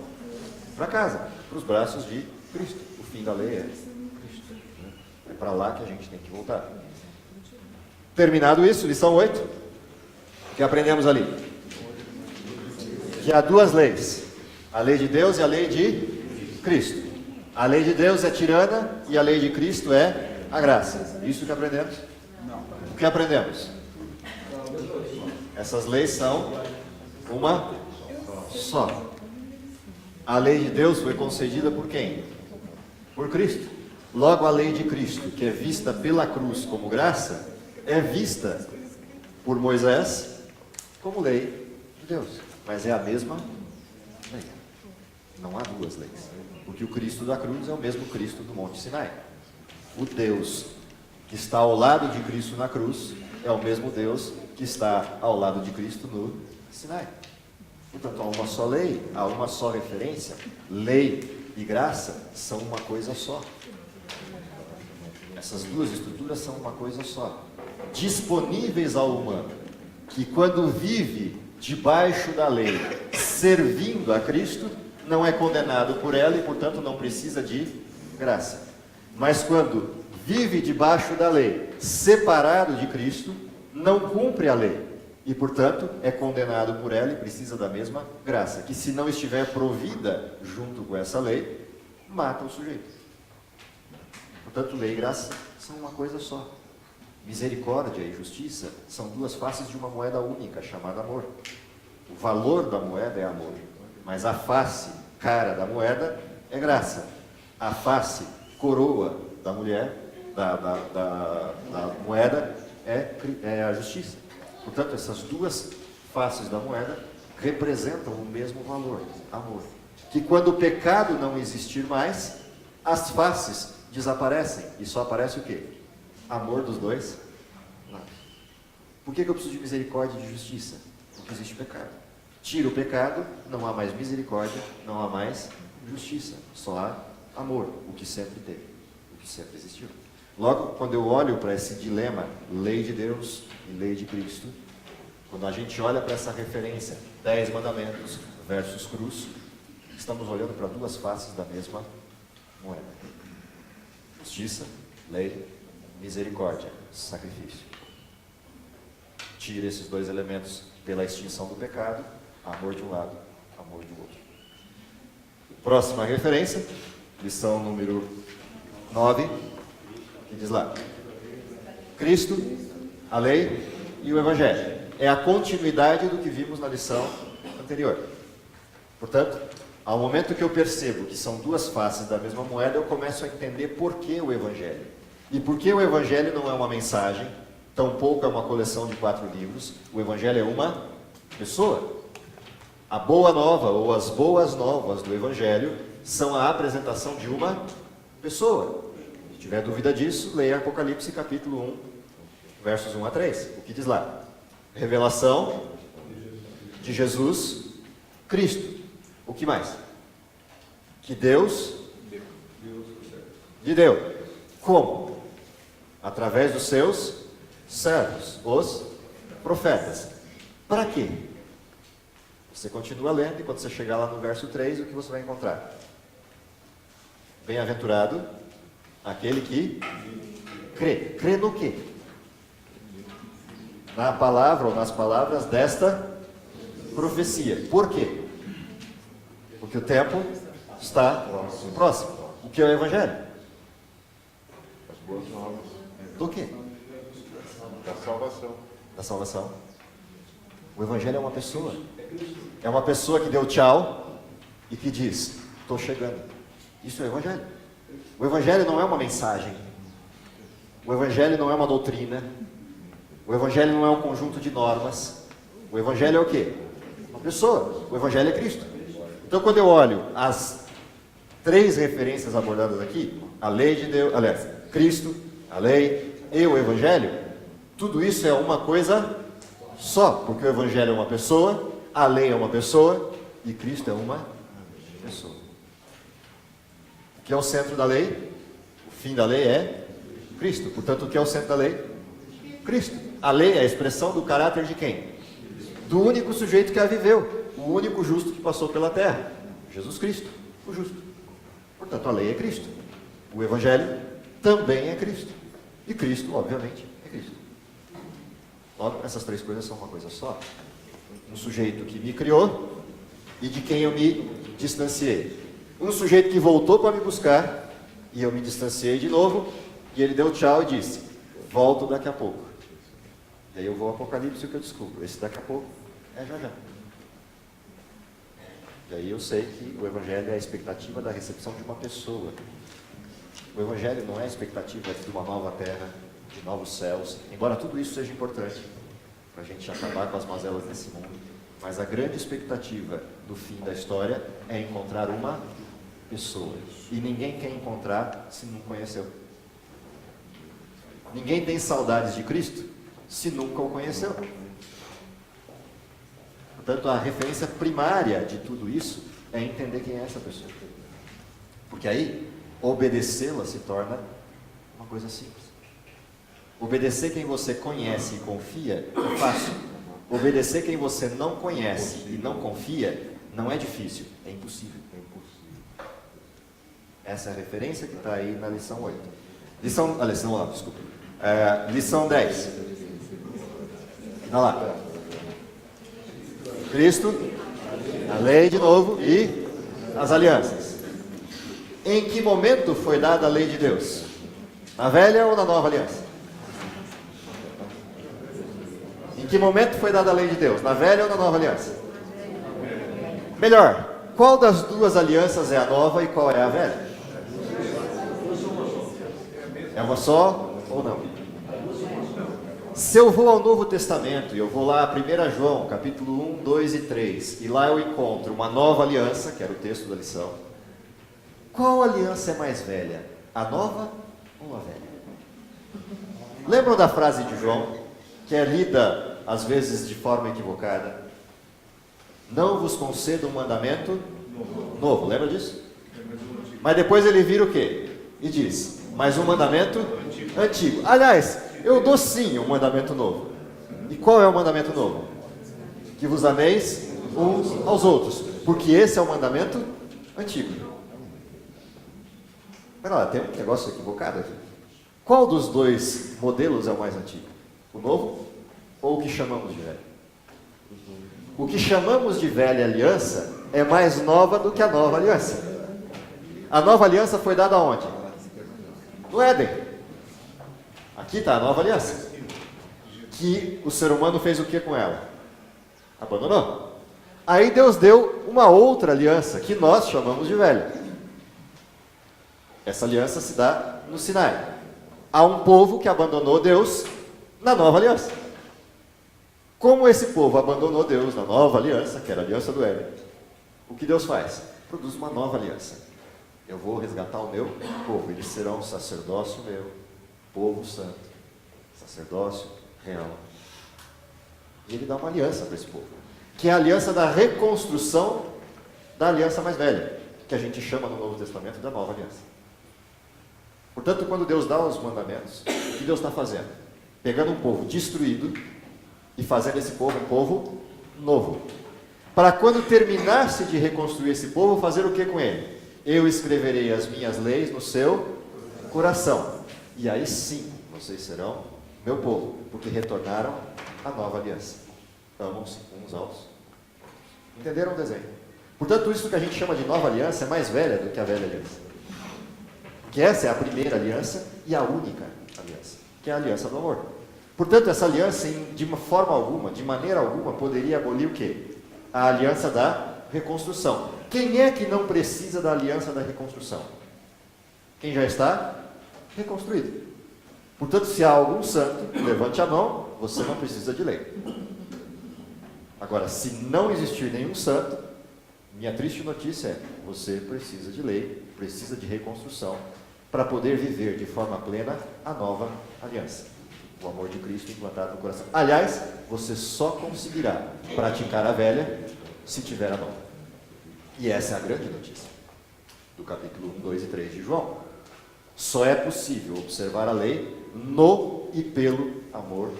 Para casa, para os braços de Cristo. O fim da lei é Cristo. É para lá que a gente tem que voltar. Terminado isso, lição 8. O que aprendemos ali? Que há duas leis. A lei de Deus e a lei de Cristo. A lei de Deus é tirana e a lei de Cristo é a graça. Isso que aprendemos? O que aprendemos? Essas leis são uma só. A lei de Deus foi concedida por quem? Por Cristo. Logo, a lei de Cristo, que é vista pela cruz como graça, é vista por Moisés como lei de Deus. Mas é a mesma lei. Não há duas leis. Porque o Cristo da cruz é o mesmo Cristo do Monte Sinai. O Deus que está ao lado de Cristo na cruz é o mesmo Deus que está ao lado de Cristo no Sinai. Portanto, há uma só lei, há uma só referência. Lei e graça são uma coisa só. Essas duas estruturas são uma coisa só. Disponíveis ao humano, que quando vive debaixo da lei, servindo a Cristo, não é condenado por ela e, portanto, não precisa de graça. Mas quando vive debaixo da lei, separado de Cristo, não cumpre a lei e, portanto, é condenado por ela e precisa da mesma graça, que se não estiver provida junto com essa lei, mata o sujeito. Portanto, lei e graça são uma coisa só. Misericórdia e justiça são duas faces de uma moeda única, chamada amor. O valor da moeda é amor, mas a face, cara da moeda, é graça. A face, coroa da mulher, da moeda, é a justiça. Portanto, essas duas faces da moeda representam o mesmo valor, amor. Que quando o pecado não existir mais, as faces desaparecem e só aparece o quê? Amor dos dois lados. Por que eu preciso de misericórdia e de justiça? Porque existe pecado. Tira o pecado, não há mais misericórdia, não há mais justiça. Só há amor, o que sempre teve, o que sempre existiu. Logo, quando eu olho para esse dilema, lei de Deus e lei de Cristo, quando a gente olha para essa referência, 10 mandamentos versus cruz, estamos olhando para duas faces da mesma moeda. Justiça, lei, misericórdia, sacrifício. Tira esses dois elementos pela extinção do pecado, amor de um lado, amor do outro. Próxima referência, lição número 9, que diz lá: Cristo, a lei e o Evangelho. É a continuidade do que vimos na lição anterior. Portanto, ao momento que eu percebo que são duas faces da mesma moeda, eu começo a entender por que o Evangelho. E por que o Evangelho não é uma mensagem, tampouco é uma coleção de 4 livros. O Evangelho é uma pessoa. A boa nova, ou as boas novas do Evangelho, são a apresentação de uma pessoa. Se tiver dúvida disso, leia Apocalipse capítulo 1 versos 1 a 3. O que diz lá? Revelação de Jesus Cristo. O que mais? Que Deus lhe deu. Como? Através dos seus servos, os profetas. Para quê? Você continua lendo e quando você chegar lá no verso 3, o que você vai encontrar? Bem-aventurado aquele que crê. Crê no quê? Na palavra ou nas palavras desta profecia. Por quê? Porque o tempo está próximo. O que é o Evangelho? Do quê? Da salvação. Da salvação. O Evangelho é uma pessoa. É uma pessoa que deu tchau e que diz: estou chegando. Isso é o Evangelho. O Evangelho não é uma mensagem. O Evangelho não é uma doutrina. O Evangelho não é um conjunto de normas. O Evangelho é o quê? Uma pessoa. O Evangelho é Cristo. Então, quando eu olho as 3 referências abordadas aqui, a lei de Deus, aliás, Cristo, a lei e o Evangelho, tudo isso é uma coisa só, porque o Evangelho é uma pessoa, a lei é uma pessoa e Cristo é uma pessoa. O que é o centro da lei? O fim da lei é Cristo. Portanto, o que é o centro da lei? Cristo. A lei é a expressão do caráter de quem? Do único sujeito que a viveu, o único justo que passou pela terra, Jesus Cristo, o justo. Portanto, a lei é Cristo. O Evangelho também é Cristo. E Cristo, obviamente, é Cristo. Logo, essas 3 coisas são uma coisa só. Um sujeito que me criou e de quem eu me distanciei. Um sujeito que voltou para me buscar e eu me distanciei de novo e ele deu tchau e disse: volto daqui a pouco. E aí eu vou ao Apocalipse e o que eu descubro? Esse daqui a pouco é já já. E aí eu sei que o Evangelho é a expectativa da recepção de uma pessoa. O Evangelho não é a expectativa de uma nova terra, de novos céus, embora tudo isso seja importante para a gente acabar com as mazelas desse mundo. Mas a grande expectativa do fim da história é encontrar uma pessoa. E ninguém quer encontrar se não conheceu. Ninguém tem saudades de Cristo se nunca o conheceu. Portanto, a referência primária de tudo isso é entender quem é essa pessoa. Porque aí, obedecê-la se torna uma coisa simples. Obedecer quem você conhece e confia é fácil. Obedecer quem você não conhece e não confia não é difícil, é impossível. Essa é a referência que está aí na lição 8. Lição 10. Olha lá. Cristo, a lei de novo e as alianças. Em que momento foi dada a lei de Deus? Na velha ou na nova aliança? Em que momento foi dada a lei de Deus? Na velha ou na nova aliança? Melhor, qual das 2 alianças é a nova e qual é a velha? É uma só ou não? Se eu vou ao Novo Testamento, e eu vou lá a 1 João, capítulo 1, 2 e 3, e lá eu encontro uma nova aliança, que era o texto da lição, qual aliança é mais velha? A nova ou a velha? Lembram da frase de João, que é lida às vezes de forma equivocada? Não vos concedo um mandamento novo, lembra disso? Mas depois ele vira o quê? E diz, mas um mandamento antigo. Aliás, eu dou sim um mandamento novo. E qual é o mandamento novo? Que vos ameis uns aos outros, porque esse é o mandamento antigo. Pera lá, tem um negócio equivocado aqui. Qual dos 2 modelos é o mais antigo? O novo ou o que chamamos de velho? O que chamamos de velha aliança é mais nova do que a nova aliança. A nova aliança foi dada aonde? No Éden. Aqui está a nova aliança. Que o ser humano fez o que com ela? Abandonou. Aí Deus deu uma outra aliança, que nós chamamos de velha. Essa aliança se dá no Sinai. Há um povo que abandonou Deus na nova aliança. Como esse povo abandonou Deus na nova aliança, que era a aliança do Éden, o que Deus faz? Produz uma nova aliança. Eu vou resgatar o meu povo, eles serão sacerdócio meu, povo santo. sacerdócio real. E ele dá uma aliança para esse povo, que é a aliança da reconstrução da aliança mais velha, que a gente chama no Novo Testamento da nova aliança. Portanto, quando Deus dá os mandamentos, o que Deus está fazendo? Pegando um povo destruído e fazendo esse povo um povo novo. Para quando terminasse de reconstruir esse povo, fazer o que com ele? Eu escreverei as minhas leis no seu coração. E aí sim, vocês serão meu povo, porque retornaram à nova aliança. Amam-se uns aos outros. Entenderam o desenho? Portanto, isso que a gente chama de nova aliança é mais velha do que a velha aliança. Que essa é a primeira aliança e a única aliança, que é a aliança do amor. Portanto, essa aliança, de uma forma alguma, de maneira alguma, poderia abolir o quê? A aliança da reconstrução. Quem é que não precisa da aliança da reconstrução? Quem já está reconstruído. Portanto, se há algum santo, levante a mão, você não precisa de lei. Agora, se não existir nenhum santo, minha triste notícia é, você precisa de lei, precisa de reconstrução, para poder viver de forma plena a nova aliança. O amor de Cristo implantado no coração. Aliás, você só conseguirá praticar a velha se tiver a nova. E essa é a grande notícia do capítulo 1, 2 e 3 de João. Só é possível observar a lei no e pelo amor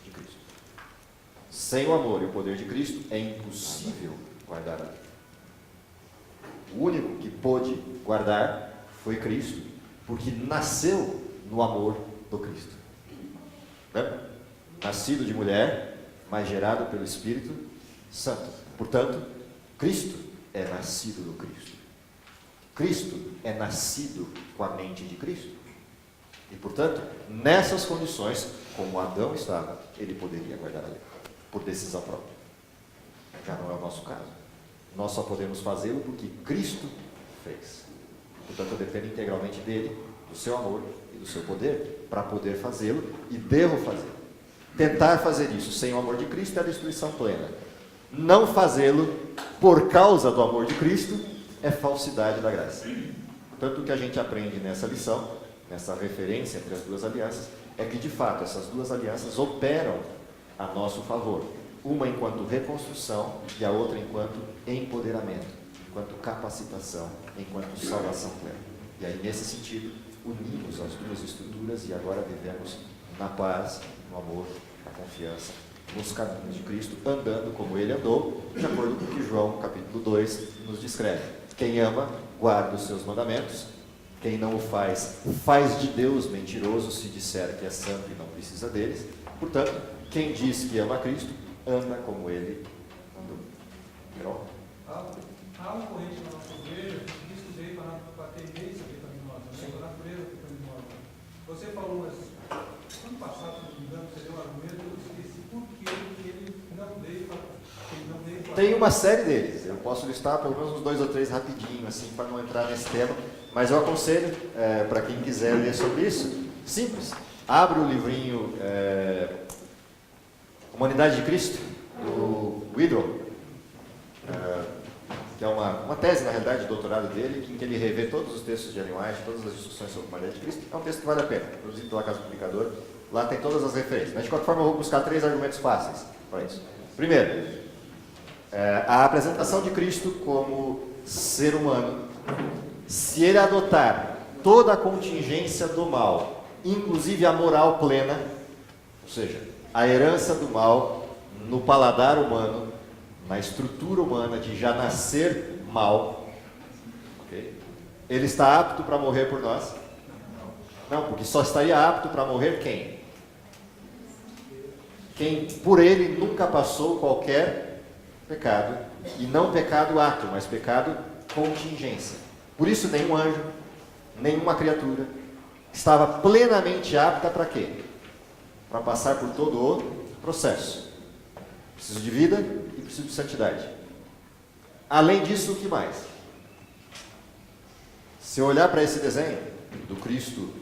de Cristo. Sem o amor e o poder de Cristo, é impossível guardar a lei. O único que pôde guardar foi Cristo, porque nasceu no amor do Cristo. Nascido de mulher, mas gerado pelo Espírito Santo. Portanto, Cristo é nascido do Cristo. Cristo é nascido com a mente de Cristo. E, portanto, nessas condições, como Adão estava, ele poderia guardar a lei, por decisão própria. Já não é o nosso caso. Nós só podemos fazê-lo porque Cristo fez. Portanto, eu dependo integralmente dele, do seu amor e do seu poder, para poder fazê-lo, e devo fazê-lo. Tentar fazer isso sem o amor de Cristo é a destruição plena. Não fazê-lo por causa do amor de Cristo é falsidade da graça. Portanto, o que a gente aprende nessa lição, nessa referência entre as duas alianças, é que de fato essas duas alianças operam a nosso favor. Uma enquanto reconstrução e a outra enquanto empoderamento, enquanto capacitação, enquanto salvação plena. E aí, nesse sentido, unimos as duas estruturas e agora vivemos na paz, no amor, na confiança, nos caminhos de Cristo, andando como Ele andou, de acordo com o que João, capítulo 2, nos descreve. Quem ama, guarda os seus mandamentos. Quem não o faz, faz de Deus mentiroso, se disser que é santo e não precisa deles. Portanto, quem diz que ama Cristo, anda como Ele andou. Verão? Há um corrente na nossa igreja que Cristo veio para a tendência pecaminosa, para a natureza pecaminosa. Você falou, mas ano passado, se não me engano, você deu um argumento, eu esqueci por que ele não veio para... Tem uma série deles, eu posso listar pelo menos uns 2 ou 3 rapidinho, assim, para não entrar nesse tema, mas eu aconselho, para quem quiser ler sobre isso, simples, abre o livrinho Humanidade de Cristo, do Whitlow, que é uma tese, na realidade, de doutorado dele, em que ele revê todos os textos de Ellen White, todas as instruções sobre a humanidade de Cristo. É um texto que vale a pena, produzido pela Casa Publicadora. Lá tem todas as referências. Mas, de qualquer forma, eu vou buscar 3 argumentos fáceis para isso. Primeiro, a apresentação de Cristo como ser humano, se ele adotar toda a contingência do mal, inclusive a moral plena, ou seja, a herança do mal no paladar humano, na estrutura humana de já nascer mal, okay? Ele está apto para morrer por nós? Não, porque só estaria apto para morrer quem? Quem por ele nunca passou qualquer pecado, e não pecado ato, mas pecado contingência. Por isso nenhum anjo, nenhuma criatura estava plenamente apta para quê? Para passar por todo o processo. Preciso de vida e preciso de santidade. Além disso, o que mais? Se eu olhar para esse desenho do Cristo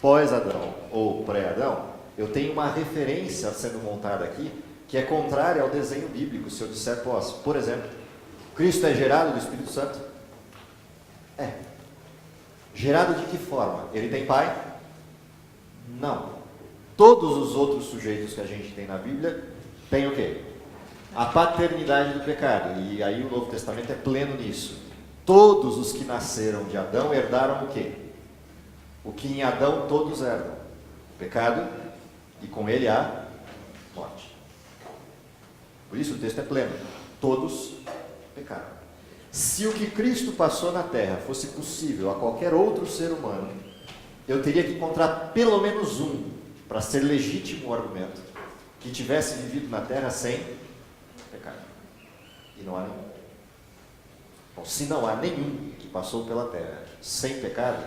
pós-Adão ou pré-Adão, eu tenho uma referência sendo montada aqui que é contrária ao desenho bíblico, se eu disser pós. Por exemplo, Cristo é gerado do Espírito Santo? É. Gerado de que forma? Ele tem pai? Não. Todos os outros sujeitos que a gente tem na Bíblia têm o quê? A paternidade do pecado. E aí o Novo Testamento é pleno nisso. Todos os que nasceram de Adão herdaram o quê? O que em Adão todos herdam: o pecado e com ele a morte. Por isso o texto é pleno. Todos pecaram. Se o que Cristo passou na terra fosse possível a qualquer outro ser humano, eu teria que encontrar pelo menos um, para ser legítimo o argumento, que tivesse vivido na terra sem pecado. E não há nenhum. Bom, se não há nenhum que passou pela terra sem pecado,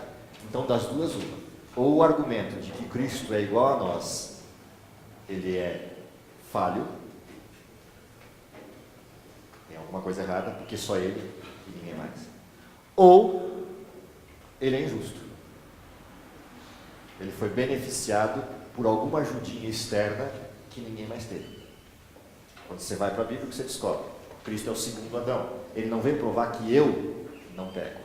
então das duas uma. Ou o argumento de que Cristo é igual a nós, ele é falho, tem alguma coisa errada, porque só ele e ninguém mais. Ou ele é injusto. Ele foi beneficiado por alguma ajudinha externa que ninguém mais teve. Quando você vai para a Bíblia, o que você descobre? Cristo é o segundo Adão. Ele não veio provar que eu não peco.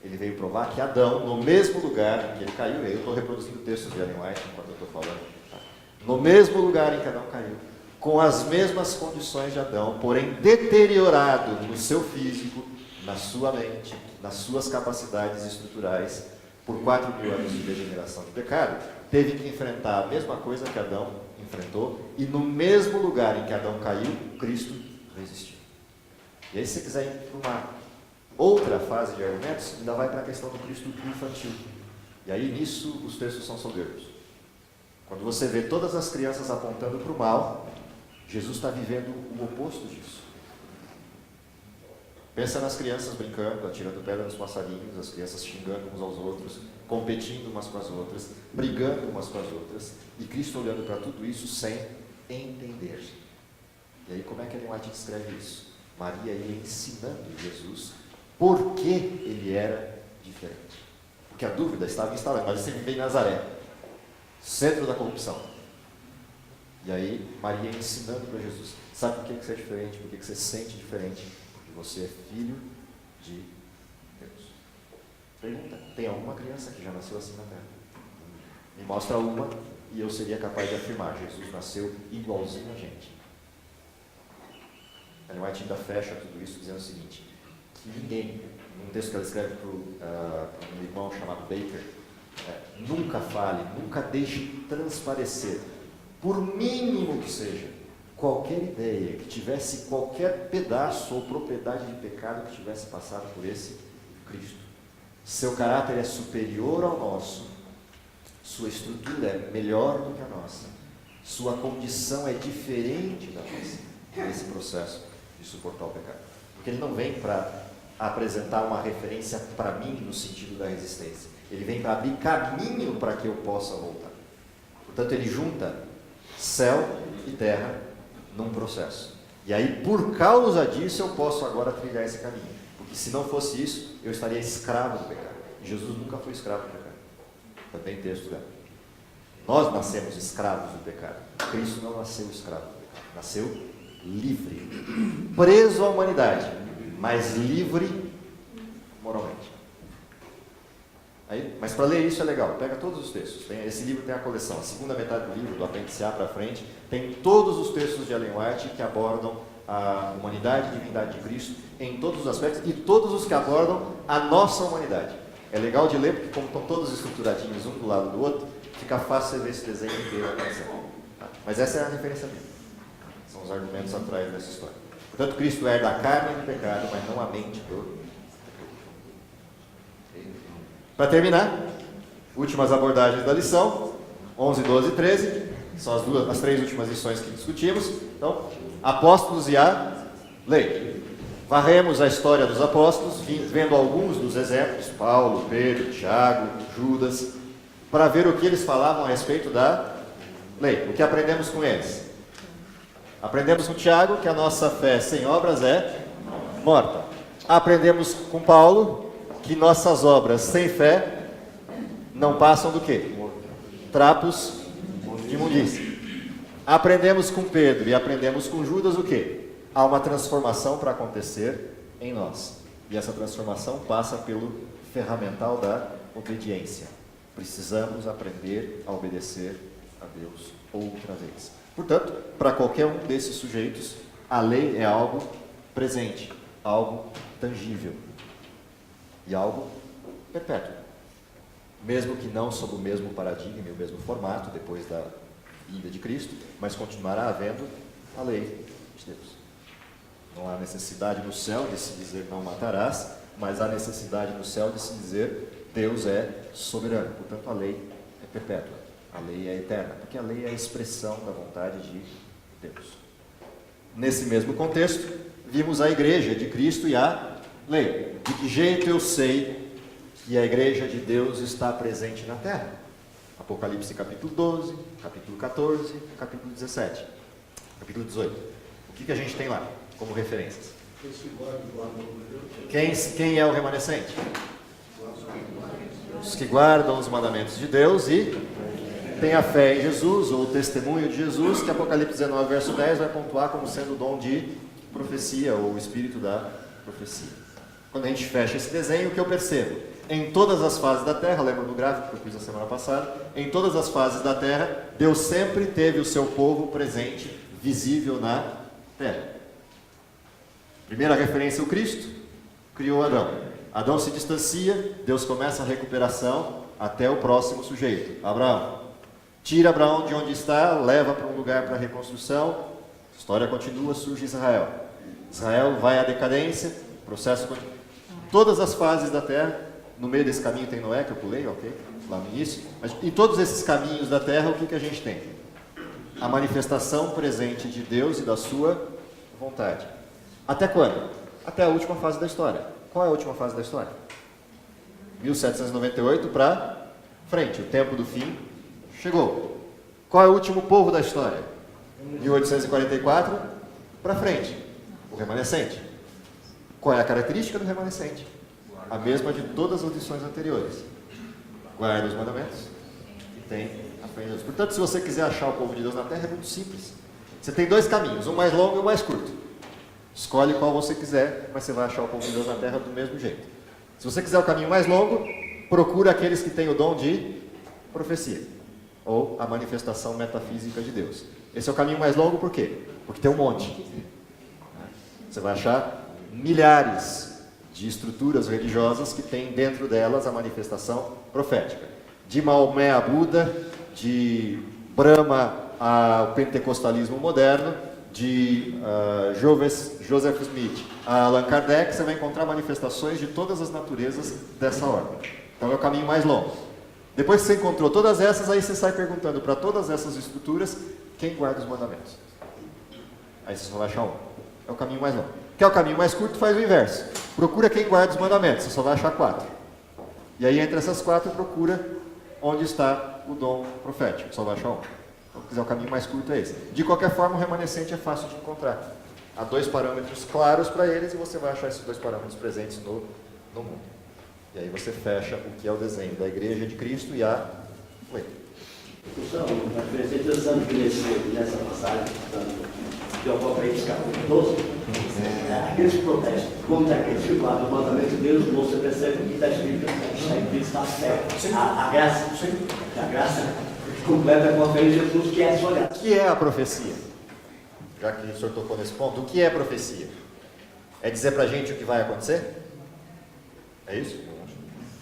Ele veio provar que Adão, no mesmo lugar em que ele caiu, eu estou reproduzindo textos de Ellen White enquanto eu estou falando, tá? No mesmo lugar em que Adão caiu, com as mesmas condições de Adão, porém deteriorado no seu físico, na sua mente, nas suas capacidades estruturais, por 4.000 anos de degeneração do pecado, teve que enfrentar a mesma coisa que Adão enfrentou, e no mesmo lugar em que Adão caiu, Cristo resistiu. E aí, se você quiser ir para uma outra fase de argumentos, ainda vai para a questão do Cristo infantil. E aí, nisso, os textos são soberbos. Quando você vê todas as crianças apontando para o mal, Jesus está vivendo o oposto disso. Pensa nas crianças brincando, atirando pedra nos passarinhos, as crianças xingando uns aos outros, competindo umas com as outras, brigando umas com as outras, e Cristo olhando para tudo isso sem entender. E aí, como é que Ellen White descreve isso? Maria ia ensinando Jesus por que ele era diferente. Porque a dúvida estava instalada, mas você vive em Nazaré, centro da corrupção. E aí, Maria ensinando para Jesus: sabe por que você é diferente? Por que você se sente diferente? Porque você é filho de Deus. Pergunta: tem alguma criança que já nasceu assim na terra? Me mostra uma e eu seria capaz de afirmar: Jesus nasceu igualzinho a gente. Ellen White ainda fecha tudo isso dizendo o seguinte: que ninguém, num texto que ela escreve para um irmão chamado Baker, nunca fale, nunca deixe transparecer, por mínimo que seja, qualquer ideia que tivesse qualquer pedaço ou propriedade de pecado que tivesse passado por esse Cristo. Seu caráter é superior ao nosso, sua estrutura é melhor do que a nossa, sua condição é diferente da nossa, nesse processo de suportar o pecado. Porque ele não vem para apresentar uma referência para mim no sentido da resistência. Ele vem para abrir caminho para que eu possa voltar. Portanto, ele junta céu e terra num processo. E aí, por causa disso, eu posso agora trilhar esse caminho. Porque se não fosse isso, eu estaria escravo do pecado. E Jesus nunca foi escravo do pecado. Também texto dela. Nós nascemos escravos do pecado. Cristo não nasceu escravo do pecado. Nasceu livre, preso à humanidade, mas livre moralmente. Aí, mas para ler isso é legal, pega todos os textos. Esse livro tem a coleção, a segunda metade do livro, do apêndice A para frente, tem todos os textos de Ellen White que abordam a humanidade e divindade de Cristo em todos os aspectos, e todos os que abordam a nossa humanidade. É legal de ler porque, como estão todos estruturadinhos um do lado do outro, fica fácil você ver esse desenho inteiro acontecendo. Mas essa é a referência bíblica. São os argumentos atrás dessa história. Portanto, Cristo herda a carne do pecado, mas não a mente do. Para terminar, últimas abordagens da lição, 11, 12 e 13, são as três últimas lições que discutimos. Então, apóstolos e a lei. Varremos a história dos apóstolos, vendo alguns dos exemplos, Paulo, Pedro, Tiago, Judas, para ver o que eles falavam a respeito da lei. O que aprendemos com eles? Aprendemos com Tiago que a nossa fé sem obras é morta. Aprendemos com Paulo que nossas obras sem fé não passam do quê? Trapos de imundícia. Aprendemos com Pedro e aprendemos com Judas o quê? Há uma transformação para acontecer em nós. E essa transformação passa pelo ferramental da obediência. Precisamos aprender a obedecer a Deus outra vez. Portanto, para qualquer um desses sujeitos, a lei é algo presente, algo tangível e algo perpétuo. Mesmo que não sob o mesmo paradigma e o mesmo formato, depois da vinda de Cristo, mas continuará havendo a lei de Deus. Não há necessidade no céu de se dizer não matarás, mas há necessidade no céu de se dizer Deus é soberano. Portanto, a lei é perpétua, a lei é eterna, porque a lei é a expressão da vontade de Deus. Nesse mesmo contexto, vimos a igreja de Cristo e a lei. De que jeito eu sei que a igreja de Deus está presente na terra? Apocalipse capítulo 12, capítulo 14, capítulo 17, capítulo 18. O que a gente tem lá como referências? Quem é o remanescente? Os que guardam os mandamentos de Deus e têm a fé em Jesus, ou o testemunho de Jesus, que Apocalipse 19, verso 10 vai pontuar como sendo o dom de profecia, ou o espírito da profecia. Quando a gente fecha esse desenho, o que eu percebo? Em todas as fases da terra, lembra do gráfico que eu fiz a semana passada? Em todas as fases da terra, Deus sempre teve o seu povo presente, visível na terra. Primeira referência, o Cristo criou Adão. Adão se distancia, Deus começa a recuperação até o próximo sujeito, Abraão. Tira Abraão de onde está, leva para um lugar para a reconstrução, a história continua, surge Israel. Israel vai à decadência, o processo continua. Todas as fases da terra, no meio desse caminho tem Noé, que eu pulei, ok? Lá no início. Mas em todos esses caminhos da terra, o que a gente tem? A manifestação presente de Deus e da sua vontade. Até quando? Até a última fase da história. Qual é a última fase da história? 1798 para frente. O tempo do fim chegou. Qual é o último povo da história? 1844 para frente. O remanescente. Qual é a característica do remanescente? A mesma de todas as lições anteriores. Guarda os mandamentos e tem a fé em Deus. Portanto, se você quiser achar o povo de Deus na terra, é muito simples. Você tem dois caminhos, um mais longo e um mais curto. Escolhe qual você quiser, mas você vai achar o povo de Deus na terra do mesmo jeito. Se você quiser o caminho mais longo, procura aqueles que têm o dom de profecia, ou a manifestação metafísica de Deus. Esse é o caminho mais longo, por quê? Porque tem um monte. Você vai achar milhares de estruturas religiosas que têm dentro delas a manifestação profética. De Maomé a Buda, de Brahma ao pentecostalismo moderno, de Joseph Smith a Allan Kardec, você vai encontrar manifestações de todas as naturezas dessa ordem. Então é o caminho mais longo. Depois que você encontrou todas essas, aí você sai perguntando para todas essas estruturas, quem guarda os mandamentos? Aí você só vai achar um. É o caminho mais longo. Quer o caminho mais curto, faz o inverso. Procura quem guarda os mandamentos, você só vai achar 4. E aí entre essas 4 procura onde está o dom profético, só vai achar um. Então, se quiser o caminho mais curto é esse. De qualquer forma, o remanescente é fácil de encontrar. Há 2 parâmetros claros para eles e você vai achar esses 2 parâmetros presentes no mundo. E aí você fecha o que é o desenho da Igreja de Cristo e a lei. Então, é interessante que nessa passagem, de Apocalipse capítulo 12, aqueles que protestam contra aqueles que guardam o mandamento de Deus, você percebe que está escrito está certo. A graça completa com a fé em Jesus, que é a sua graça. O que é a profecia? Já que o senhor tocou nesse ponto, o que é profecia? É dizer para a gente o que vai acontecer? É isso?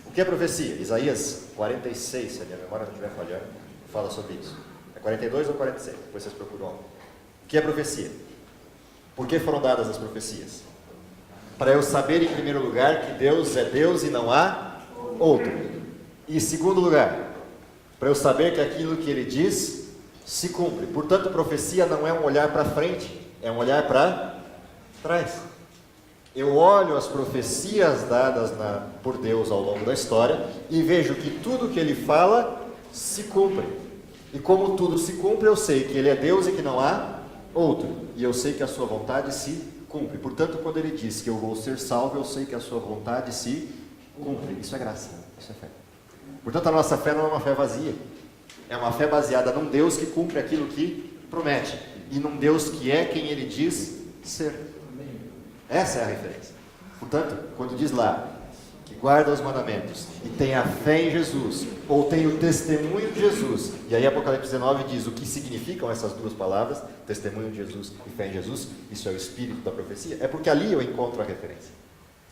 O que é profecia? Isaías 46, se a minha memória não estiver falhando, fala sobre isso. É 42 ou 46? Depois vocês procuram. O que é profecia? Por que foram dadas as profecias? Para eu saber, em primeiro lugar, que Deus é Deus e não há outro. E em segundo lugar, para eu saber que aquilo que Ele diz se cumpre. Portanto, profecia não é um olhar para frente, é um olhar para trás. Eu olho as profecias dadas por Deus ao longo da história e vejo que tudo que Ele fala se cumpre. E como tudo se cumpre, eu sei que Ele é Deus e que não há outro. E eu sei que a sua vontade se cumpre. Portanto, quando Ele diz que eu vou ser salvo, eu sei que a sua vontade se cumpre. Isso é graça, isso é fé. Portanto, a nossa fé não é uma fé vazia. É uma fé baseada num Deus que cumpre aquilo que promete. E num Deus que é quem Ele diz ser. Essa é a referência. Portanto, quando diz lá, que guarda os mandamentos e tem a fé em Jesus, ou tem o testemunho de Jesus, e aí Apocalipse 19 diz o que significam essas duas palavras, testemunho de Jesus e fé em Jesus, isso é o espírito da profecia, é porque ali eu encontro a referência.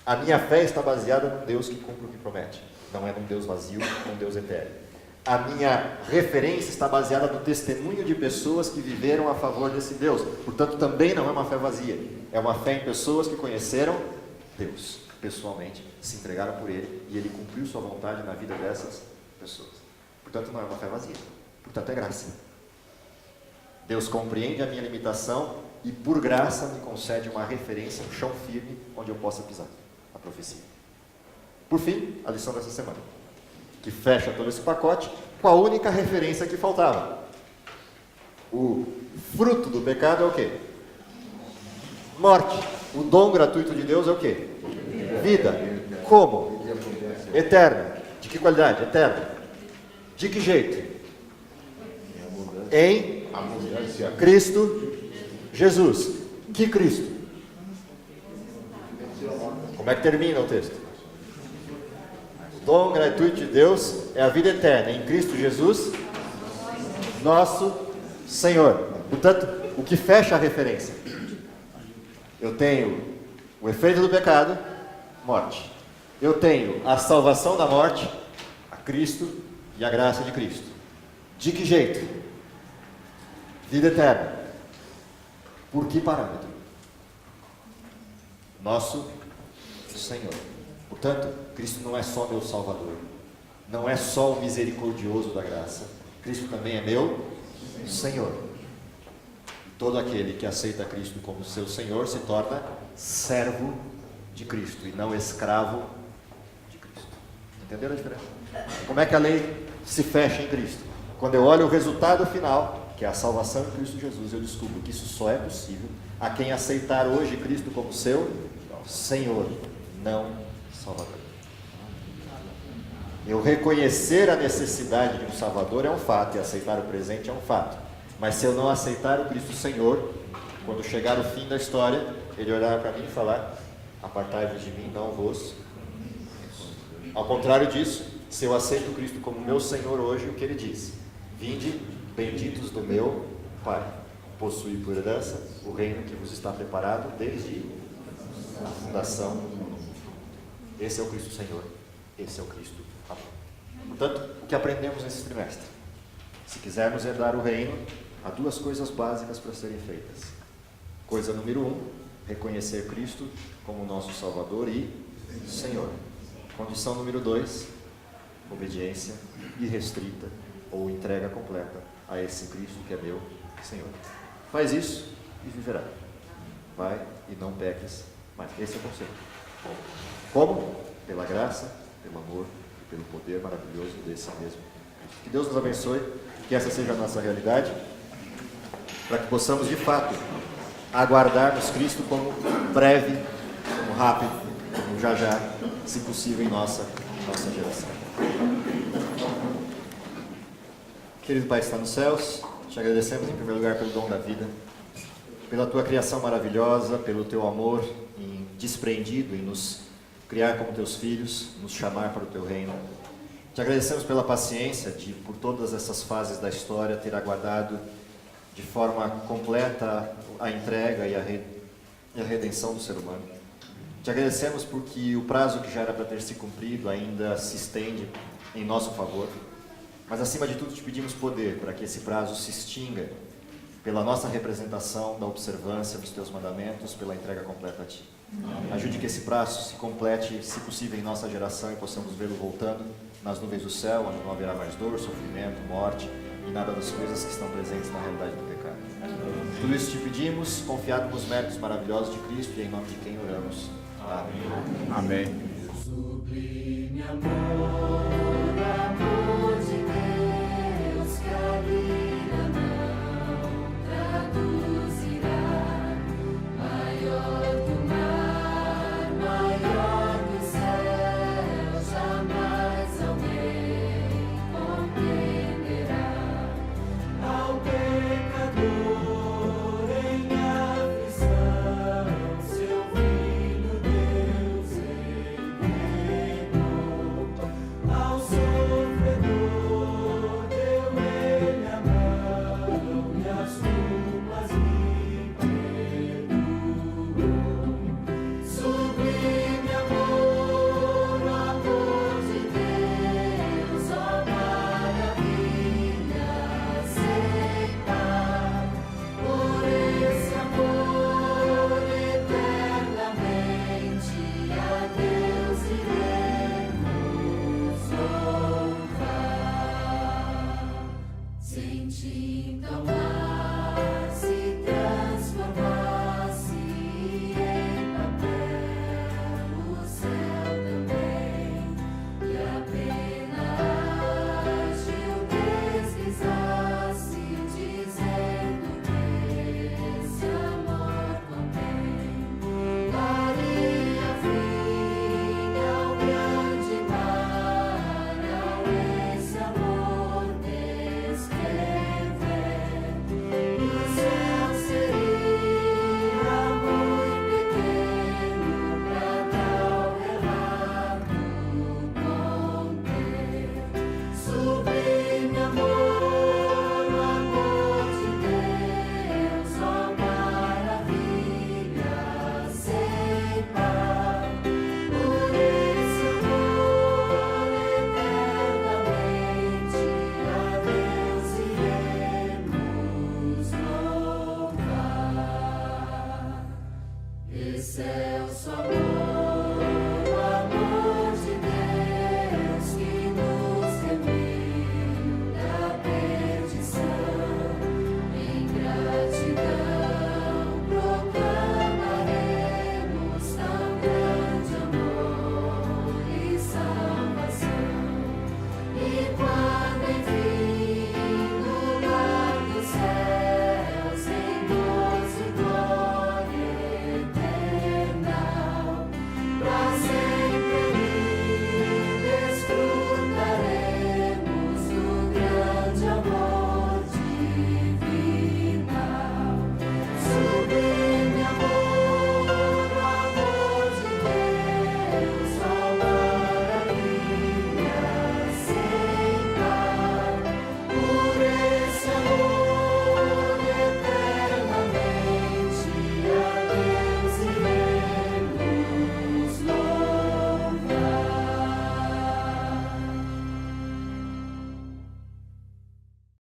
A minha fé está baseada num Deus que cumpre o que promete, não é num Deus vazio, num Deus etéreo. A minha referência está baseada no testemunho de pessoas que viveram a favor desse Deus. Portanto, também não é uma fé vazia. É uma fé em pessoas que conheceram Deus pessoalmente, se entregaram por Ele e Ele cumpriu sua vontade na vida dessas pessoas. Portanto, não é uma fé vazia. Portanto, é graça. Deus compreende a minha limitação e, por graça, me concede uma referência, um chão firme onde eu possa pisar. A profecia. Por fim, a lição dessa semana, que fecha todo esse pacote com a única referência que faltava. O fruto do pecado é o quê? Morte. O dom gratuito de Deus é o quê? Vida. Como? Eterna. De que qualidade? Eterna. De que jeito? Em Cristo Jesus. Que Cristo? Como é que termina o texto? O dom gratuito de Deus é a vida eterna em Cristo Jesus, nosso Senhor. Portanto, o que fecha a referência? Eu tenho o efeito do pecado, morte. Eu tenho a salvação da morte, a Cristo e a graça de Cristo. De que jeito? Vida eterna. Por que parâmetro? Nosso Senhor. Portanto, Cristo não é só meu Salvador, não é só o misericordioso da graça, Cristo também é meu Senhor. Todo aquele que aceita Cristo como seu Senhor se torna servo de Cristo e não escravo de Cristo. Entenderam a diferença? Como é que a lei se fecha em Cristo? Quando eu olho o resultado final, que é a salvação em Cristo Jesus, eu descubro que isso só é possível a quem aceitar hoje Cristo como seu Senhor, não Salvador. Eu reconhecer a necessidade de um Salvador é um fato, e aceitar o presente é um fato. Mas se eu não aceitar o Cristo Senhor, quando chegar o fim da história, Ele olhar para mim e falar: apartai-vos de mim, não vos. Ao contrário disso, se eu aceito o Cristo como meu Senhor hoje, o que Ele diz? Vinde, benditos do meu Pai, possuí por herança o reino que vos está preparado desde a fundação do mundo. Esse é o Cristo Senhor, esse é o Cristo amor. Portanto, o que aprendemos nesse trimestre? Se quisermos herdar o reino, há duas coisas básicas para serem feitas. Coisa número 1, reconhecer Cristo como nosso Salvador e Senhor. Condição número 2, obediência irrestrita ou entrega completa a esse Cristo que é meu Senhor. Faz isso e viverá. Vai e não peques mais. Esse é o conselho. Como? Pela graça, pelo amor e pelo poder maravilhoso desse mesmo Cristo. Que Deus nos abençoe, que essa seja a nossa realidade, para que possamos de fato aguardarmos Cristo como breve, como rápido, como já, se possível, em nossa geração. Querido Pai que está nos céus, te agradecemos em primeiro lugar pelo dom da vida, pela tua criação maravilhosa, pelo teu amor desprendido em nos criar como teus filhos, nos chamar para o teu reino. Te agradecemos pela paciência de, por todas essas fases da história, ter aguardado de forma completa a entrega e a redenção do ser humano. Te agradecemos porque o prazo que já era para ter se cumprido ainda se estende em nosso favor. Mas acima de tudo te pedimos poder para que esse prazo se extinga pela nossa representação da observância dos teus mandamentos, pela entrega completa a ti. Ajude que esse prazo se complete, se possível, em nossa geração e possamos vê-lo voltando nas nuvens do céu, onde não haverá mais dor, sofrimento, morte e nada das coisas que estão presentes na realidade do pecado. Tudo isso te pedimos, confiado nos méritos maravilhosos de Cristo e em nome de quem oramos. Amém. Amém.